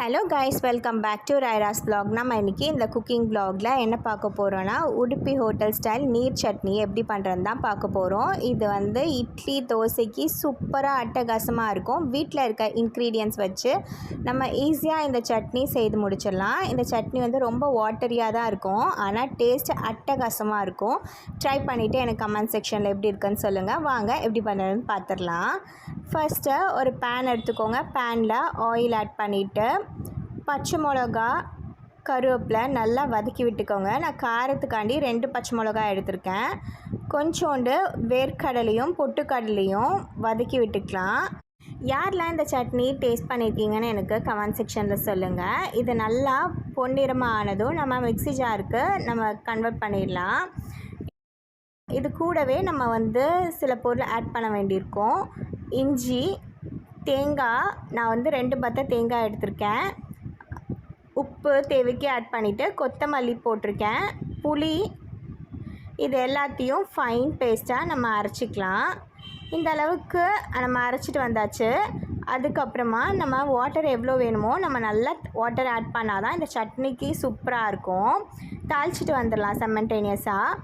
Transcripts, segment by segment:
Hello guys, welcome back to ராய்ராஸ் vlog. நம்ம இன்றைக்கி இந்த குக்கிங் vlogல என்ன பார்க்க போகிறோன்னா, உடுப்பி ஹோட்டல் ஸ்டைல் நீர் சட்னி எப்படி பண்ணுறதுன்னு தான் பார்க்க போகிறோம். இது வந்து இட்லி தோசைக்கு சூப்பராக அட்டகாசமாக இருக்கும். வீட்டில் இருக்க இன்க்ரீடியன்ட்ஸ் வச்சு நம்ம ஈஸியாக இந்த சட்னி செய்து முடிச்சிடலாம். இந்த சட்னி வந்து ரொம்ப வாட்டரியாக தான் இருக்கும், ஆனால் டேஸ்ட் அட்டகாசமாக இருக்கும். ட்ரை பண்ணிவிட்டு எனக்கு கமெண்ட் செக்ஷனில் எப்படி இருக்குன்னு சொல்லுங்கள். வாங்க எப்படி பண்ணுறதுன்னு பார்த்துடலாம். ஃபஸ்ட்டு ஒரு பேன் எடுத்துக்கோங்க. பேனில் ஆயில் ஆட் பண்ணிவிட்டு பச்சை மிளகா கருவேப்பிலை நல்லா வதக்கி விட்டுக்கோங்க. நான் காரத்துக்காண்டி 2 பச்சை மிளகா எடுத்திருக்கேன். கொஞ்சோண்டு வேர்க்கடலையும் பொட்டுக்கடலையும் வதக்கி விட்டுக்கலாம். யாரெலாம் இந்த சட்னி டேஸ்ட் பண்ணியிருக்கீங்கன்னு எனக்கு கமெண்ட் செக்ஷனில் சொல்லுங்கள். இது நல்லா பொன்னிறமாக ஆனதும் நம்ம மிக்ஸி ஜாருக்கு நம்ம கன்வெர்ட் பண்ணிடலாம். இது கூடவே நம்ம வந்து சில பொருள் ஆட் பண்ண வேண்டியிருக்கும். இஞ்சி, தேங்காய், நான் வந்து 2 பத்தை தேங்காய் எடுத்திருக்கேன். உப்பு தேவைக்கு ஆட் பண்ணிவிட்டு கொத்தமல்லி போட்டிருக்கேன். புளி, இது எல்லாத்தையும் ஃபைன் பேஸ்ட்டாக நம்ம அரைச்சிக்கலாம். இந்த அளவுக்கு நம்ம அரைச்சிட்டு வந்தாச்சு. அதுக்கப்புறமா நம்ம வாட்டர் எவ்வளோ வேணுமோ நம்ம நல்லா வாட்டர் ஆட் பண்ணால் தான் இந்த சட்னிக்கு சூப்பராக இருக்கும். தாளிச்சிட்டு வந்துடலாம் சைமல்டேனியஸாக.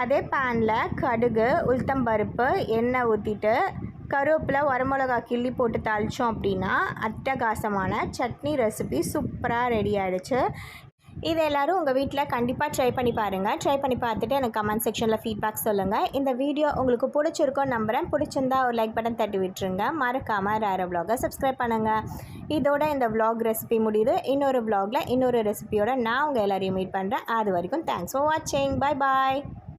அதே பேனில் கடுகு, உளுத்தம்பருப்பு, எண்ணெய் ஊற்றிட்டு கருவேப்பிலை, வரமிளகா கிள்ளி போட்டு தாளித்தோம் அப்படின்னா அட்டகாசமான சட்னி ரெசிபி சூப்பராக ரெடி ஆகிடுச்சு. இது எல்லோரும் உங்கள் வீட்டில் கண்டிப்பாக ட்ரை பண்ணி பாருங்கள். ட்ரை பண்ணி பார்த்துட்டு எனக்கு கமெண்ட் செக்ஷனில் ஃபீட்பேக் சொல்லுங்கள். இந்த வீடியோ உங்களுக்கு பிடிச்சிருக்கோன்னு நம்புகிறேன். பிடிச்சிருந்தா ஒரு லைக் பட்டன் தட்டி விட்டுருங்க. மறக்காமல் ராரா vlog சப்ஸ்கிரைப் பண்ணுங்கள். இதோட இந்த vlog ரெசிபி முடியுது. இன்னொரு vlogல இன்னொரு ரெசிபியோட நான் உங்கள் எல்லோரையும் மீட் பண்ணுறேன். அது வரைக்கும் தேங்க்ஸ் ஃபார் வாட்சிங். Bye bye.